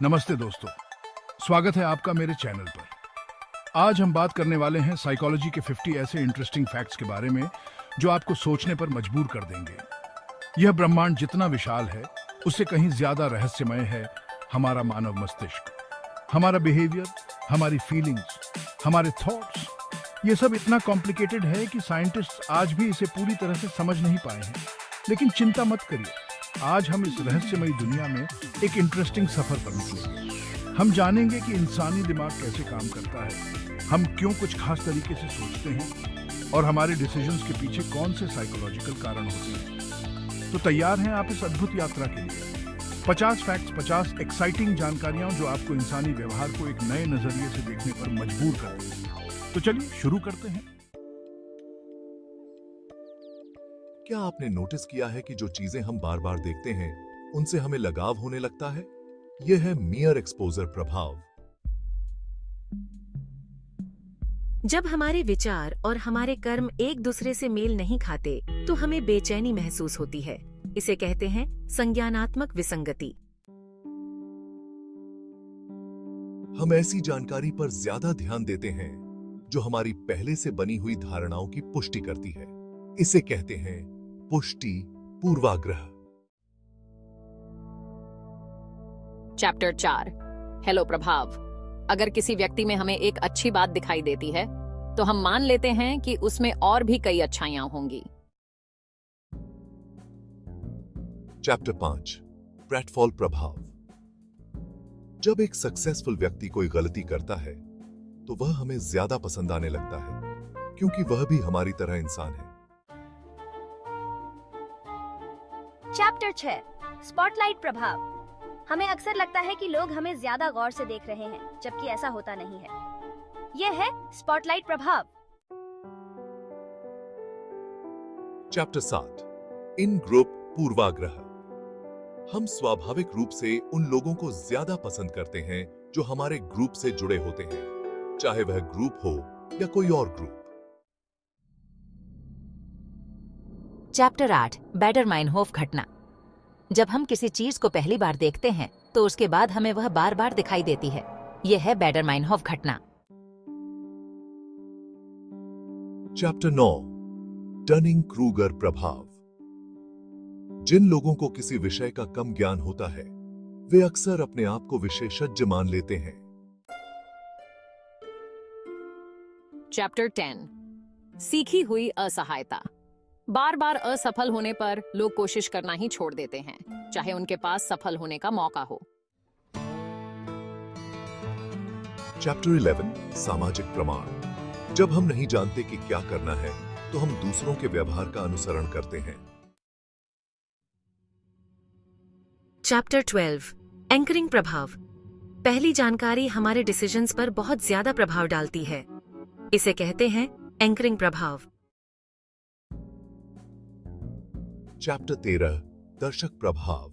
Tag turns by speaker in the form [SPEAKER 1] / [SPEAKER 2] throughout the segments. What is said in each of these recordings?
[SPEAKER 1] नमस्ते दोस्तों, स्वागत है आपका मेरे चैनल पर। आज हम बात करने वाले हैं साइकोलॉजी के 50 ऐसे इंटरेस्टिंग फैक्ट्स के बारे में जो आपको सोचने पर मजबूर कर देंगे। यह ब्रह्मांड जितना विशाल है, उससे कहीं ज्यादा रहस्यमय है हमारा मानव मस्तिष्क, हमारा बिहेवियर, हमारी फीलिंग्स, हमारे थॉट्स। ये सब इतना कॉम्प्लिकेटेड है कि साइंटिस्ट आज भी इसे पूरी तरह से समझ नहीं पाए हैं। लेकिन चिंता मत करिए, आज हम इस रहस्यमयी दुनिया में एक इंटरेस्टिंग सफर पर निकलेंगे। हम जानेंगे कि इंसानी दिमाग कैसे काम करता है, हम क्यों कुछ खास तरीके से सोचते हैं और हमारे डिसीजंस के पीछे कौन से साइकोलॉजिकल कारण होते हैं। तो तैयार हैं आप इस अद्भुत यात्रा के लिए? 50 फैक्ट्स, 50 एक्साइटिंग जानकारियां जो आपको इंसानी व्यवहार को एक नए नजरिए से देखने पर मजबूर कर देंगे। तो चलिए शुरू करते हैं।
[SPEAKER 2] क्या आपने नोटिस किया है कि जो चीजें हम बार बार देखते हैं उनसे हमें लगाव होने लगता है? यह है मियर एक्सपोजर प्रभाव।
[SPEAKER 3] जब हमारे विचार और हमारे कर्म एक दूसरे से मेल नहीं खाते, तो हमें बेचैनी महसूस होती है। इसे कहते हैं संज्ञानात्मक विसंगति।
[SPEAKER 2] हम ऐसी जानकारी पर ज्यादा ध्यान देते हैं जो हमारी पहले से बनी हुई धारणाओं की पुष्टि करती है। इसे कहते हैं पुष्टि पूर्वाग्रह।
[SPEAKER 4] चैप्टर 4 हेलो प्रभाव। अगर किसी व्यक्ति में हमें एक अच्छी बात दिखाई देती है तो हम मान लेते हैं कि उसमें और भी कई अच्छाइयां होंगी।
[SPEAKER 2] चैप्टर 5 प्रेटफॉल प्रभाव। जब एक सक्सेसफुल व्यक्ति कोई गलती करता है तो वह हमें ज्यादा पसंद आने लगता है, क्योंकि वह भी हमारी तरह इंसान है।
[SPEAKER 5] चैप्टर 6 स्पॉटलाइट प्रभाव। हमें अक्सर लगता है कि लोग हमें ज्यादा गौर से देख रहे हैं, जबकि ऐसा होता नहीं है। यह है स्पॉटलाइट प्रभाव।
[SPEAKER 2] चैप्टर 7 इन ग्रुप पूर्वाग्रह। हम स्वाभाविक रूप से उन लोगों को ज्यादा पसंद करते हैं जो हमारे ग्रुप से जुड़े होते हैं, चाहे वह ग्रुप हो या कोई और ग्रुप।
[SPEAKER 6] चैप्टर 8 बैडर-माइनहोफ घटना। जब हम किसी चीज को पहली बार देखते हैं तो उसके बाद हमें वह बार बार दिखाई देती है। यह है बैडर-माइनहोफ घटना।
[SPEAKER 2] चैप्टर 9 डनिंग-क्रूगर प्रभाव। जिन लोगों को किसी विषय का कम ज्ञान होता है, वे अक्सर अपने आप को विशेषज्ञ मान लेते हैं।
[SPEAKER 4] चैप्टर 10 सीखी हुई असहायता। बार बार असफल होने पर लोग कोशिश करना ही छोड़ देते हैं, चाहे उनके पास सफल होने का मौका हो।
[SPEAKER 2] चैप्टर 11 सामाजिक प्रमाण। जब हम नहीं जानते कि क्या करना है तो हम दूसरों के व्यवहार का अनुसरण करते हैं।
[SPEAKER 3] चैप्टर 12 एंकरिंग प्रभाव। पहली जानकारी हमारे डिसीजंस पर बहुत ज्यादा प्रभाव डालती है। इसे कहते हैं एंकरिंग प्रभाव।
[SPEAKER 2] चैप्टर 13 दर्शक प्रभाव।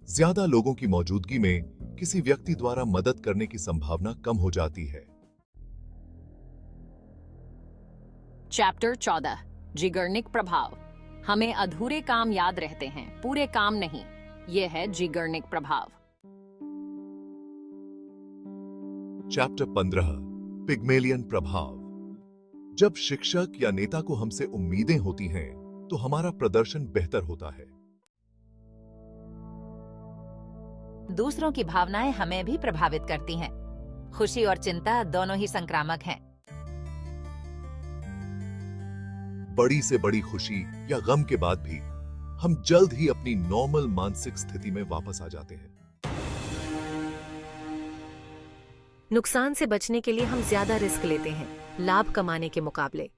[SPEAKER 2] ज्यादा लोगों की मौजूदगी में किसी व्यक्ति द्वारा मदद करने की संभावना कम हो जाती है।
[SPEAKER 4] चैप्टर 14 जिगर्निक प्रभाव। हमें अधूरे काम याद रहते हैं, पूरे काम नहीं। यह है जिगर्निक प्रभाव।
[SPEAKER 2] चैप्टर 15 पिग्मेलियन प्रभाव। जब शिक्षक या नेता को हमसे उम्मीदें होती हैं तो हमारा प्रदर्शन बेहतर होता है।
[SPEAKER 6] दूसरों की भावनाएं हमें भी प्रभावित करती हैं। खुशी और चिंता दोनों ही संक्रामक हैं।
[SPEAKER 2] बड़ी से बड़ी खुशी या गम के बाद भी हम जल्द ही अपनी नॉर्मल मानसिक स्थिति में वापस आ जाते हैं।
[SPEAKER 3] नुकसान से बचने के लिए हम ज्यादा रिस्क लेते हैं, लाभ कमाने के मुकाबले।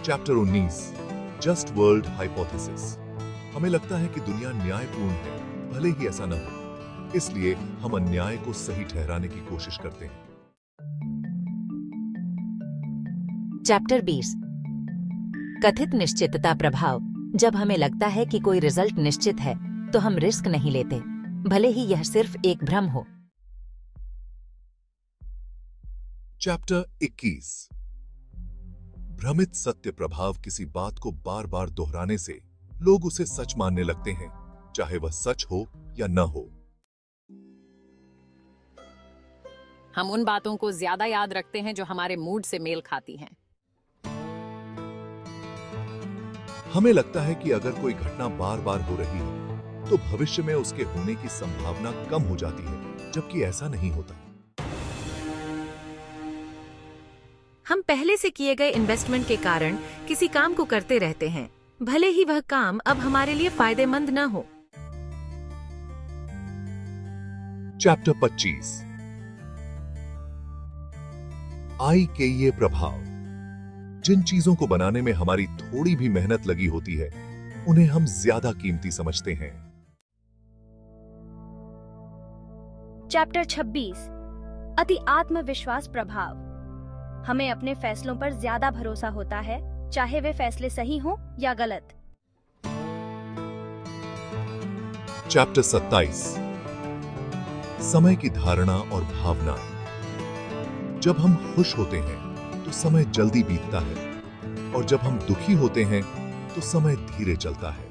[SPEAKER 2] Chapter 19 just world hypothesis. हमें लगता है कि दुनिया न्यायपूर्ण है, भले ही ऐसा न हो, इसलिए हम अन्याय को सही ठहराने की कोशिश करते हैं।
[SPEAKER 6] चैप्टर 20 कथित निश्चितता प्रभाव। जब हमें लगता है कि कोई रिजल्ट निश्चित है तो हम रिस्क नहीं लेते, भले ही यह सिर्फ एक भ्रम हो।
[SPEAKER 2] चैप्टर 21 भ्रमित सत्य प्रभाव। किसी बात को बार बार दोहराने से लोग उसे सच मानने लगते हैं, चाहे वह सच हो या न हो।
[SPEAKER 4] हम उन बातों को ज्यादा याद रखते हैं जो हमारे मूड से मेल खाती हैं।
[SPEAKER 2] हमें लगता है कि अगर कोई घटना बार बार हो रही है तो भविष्य में उसके होने की संभावना कम हो जाती है, जबकि ऐसा नहीं होता।
[SPEAKER 3] हम पहले से किए गए इन्वेस्टमेंट के कारण किसी काम को करते रहते हैं, भले ही वह काम अब हमारे लिए फायदेमंद न हो।
[SPEAKER 2] चैप्टर 25 आई के ये प्रभाव। जिन चीजों को बनाने में हमारी थोड़ी भी मेहनत लगी होती है उन्हें हम ज्यादा कीमती समझते हैं।
[SPEAKER 5] चैप्टर 26 अति आत्मविश्वास प्रभाव। हमें अपने फैसलों पर ज्यादा भरोसा होता है, चाहे वे फैसले सही हों या गलत।
[SPEAKER 2] चैप्टर 27 समय की धारणा और भावना। जब हम खुश होते हैं तो समय जल्दी बीतता है और जब हम दुखी होते हैं तो समय धीरे चलता है।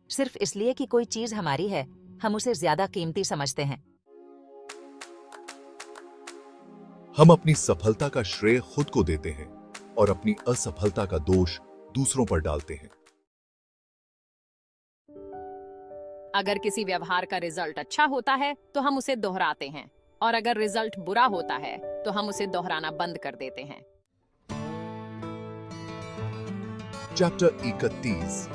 [SPEAKER 6] सिर्फ इसलिए कि कोई चीज हमारी है, हम उसे ज्यादा कीमती समझते हैं।
[SPEAKER 2] हम अपनी सफलता का श्रेय खुद को देते हैं और अपनी असफलता का दोष दूसरों पर डालते हैं।
[SPEAKER 4] अगर किसी व्यवहार का रिजल्ट अच्छा होता है तो हम उसे दोहराते हैं, और अगर रिजल्ट बुरा होता है तो हम उसे दोहराना बंद कर देते हैं।
[SPEAKER 2] चैप्टर 31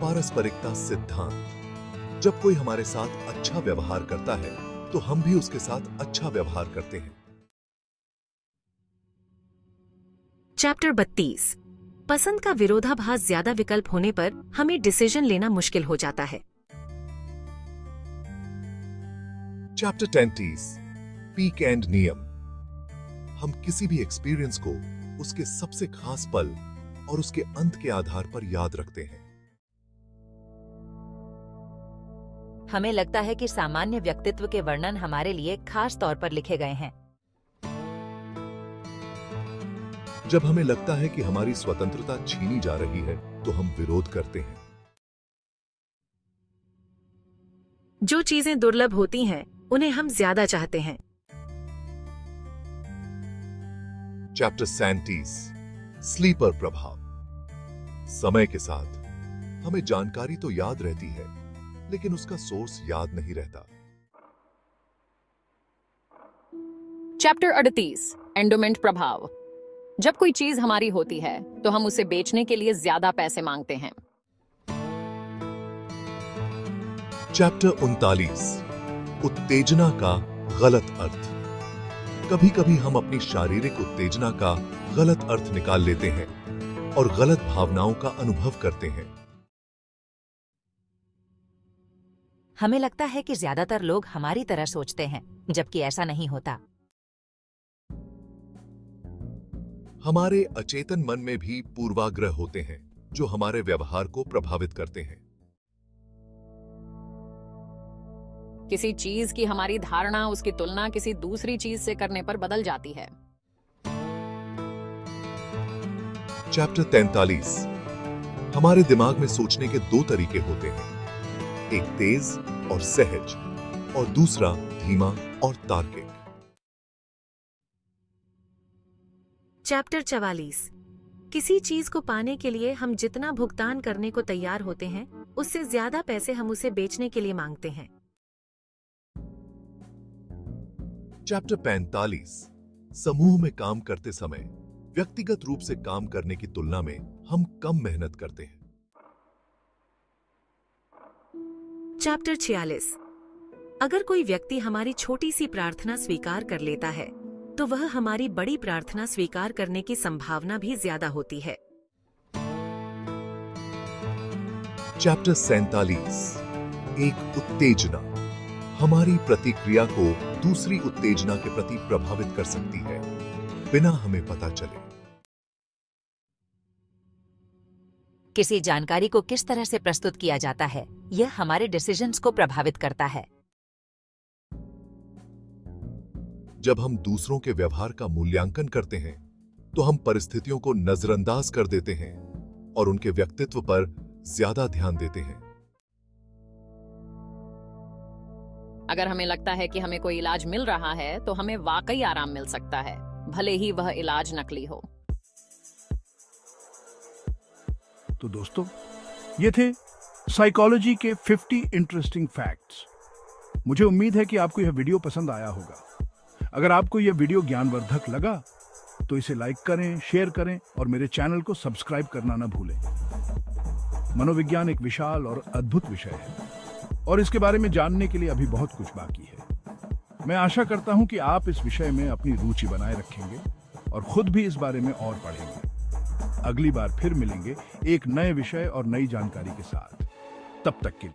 [SPEAKER 2] पारस्परिकता सिद्धांत। जब कोई हमारे साथ अच्छा व्यवहार करता है तो हम भी उसके साथ अच्छा व्यवहार करते हैं।
[SPEAKER 3] चैप्टर 32 पसंद का विरोधाभास ज्यादा विकल्प होने पर हमें डिसीजन लेना मुश्किल हो जाता है।
[SPEAKER 2] चैप्टर 30 पीक एंड नियम। हम किसी भी एक्सपीरियंस को उसके सबसे खास पल और उसके अंत के आधार पर याद रखते हैं।
[SPEAKER 6] हमें लगता है कि सामान्य व्यक्तित्व के वर्णन हमारे लिए खास तौर पर लिखे गए हैं।
[SPEAKER 2] जब हमें लगता है कि हमारी स्वतंत्रता छीनी जा रही है तो हम विरोध करते हैं।
[SPEAKER 3] जो चीजें दुर्लभ होती हैं उन्हें हम ज्यादा चाहते हैं।
[SPEAKER 2] चैप्टर 37 स्लीपर प्रभाव। समय के साथ हमें जानकारी तो याद रहती है, लेकिन उसका सोर्स याद नहीं रहता।
[SPEAKER 4] चैप्टर 38 एंडोमेंट प्रभाव। जब कोई चीज हमारी होती है तो हम उसे बेचने के लिए ज्यादा पैसे मांगते हैं।
[SPEAKER 2] चैप्टर 39 उत्तेजना का गलत अर्थ। कभी कभी हम अपनी शारीरिक उत्तेजना का गलत अर्थ निकाल लेते हैं और गलत भावनाओं का अनुभव करते हैं।
[SPEAKER 6] हमें लगता है कि ज्यादातर लोग हमारी तरह सोचते हैं, जबकि ऐसा नहीं होता।
[SPEAKER 2] हमारे अचेतन मन में भी पूर्वाग्रह होते हैं जो हमारे व्यवहार को प्रभावित करते हैं।
[SPEAKER 4] किसी चीज की हमारी धारणा उसकी तुलना किसी दूसरी चीज से करने पर बदल जाती है।
[SPEAKER 2] चैप्टर 43 हमारे दिमाग में सोचने के दो तरीके होते हैं, एक तेज और सहज और दूसरा धीमा और तार्किक।
[SPEAKER 3] चैप्टर 44 किसी चीज को पाने के लिए हम जितना भुगतान करने को तैयार होते हैं उससे ज्यादा पैसे हम उसे बेचने के लिए मांगते हैं।
[SPEAKER 2] चैप्टर 45 समूह में काम करते समय व्यक्तिगत रूप से काम करने की तुलना में हम कम मेहनत करते हैं।
[SPEAKER 3] चैप्टर 46 अगर कोई व्यक्ति हमारी छोटी सी प्रार्थना स्वीकार कर लेता है तो वह हमारी बड़ी प्रार्थना स्वीकार करने की संभावना भी ज्यादा होती है।
[SPEAKER 2] चैप्टर 47 एक उत्तेजना हमारी प्रतिक्रिया को दूसरी उत्तेजना के प्रति प्रभावित कर सकती है बिना हमें पता चले।
[SPEAKER 6] किसी जानकारी को किस तरह से प्रस्तुत किया जाता है, यह हमारे डिसीजंस को प्रभावित करता है।
[SPEAKER 2] जब हम दूसरों के व्यवहार का मूल्यांकन करते हैं तो हम परिस्थितियों को नजरअंदाज कर देते हैं और उनके व्यक्तित्व पर ज्यादा ध्यान देते हैं।
[SPEAKER 4] अगर हमें लगता है कि हमें कोई इलाज मिल रहा है तो हमें वाकई आराम मिल सकता है, भले ही वह इलाज नकली हो।
[SPEAKER 1] तो दोस्तों, ये थे साइकोलॉजी के 50 इंटरेस्टिंग फैक्ट्स। मुझे उम्मीद है कि आपको यह वीडियो पसंद आया होगा। अगर आपको यह वीडियो ज्ञानवर्धक लगा तो इसे लाइक करें, शेयर करें और मेरे चैनल को सब्सक्राइब करना न भूलें। मनोविज्ञान एक विशाल और अद्भुत विषय है और इसके बारे में जानने के लिए अभी बहुत कुछ बाकी है। मैं आशा करता हूं कि आप इस विषय में अपनी रुचि बनाए रखेंगे और खुद भी इस बारे में और पढ़ेंगे। अगली बार फिर मिलेंगे एक नए विषय और नई जानकारी के साथ। तब तक के लिए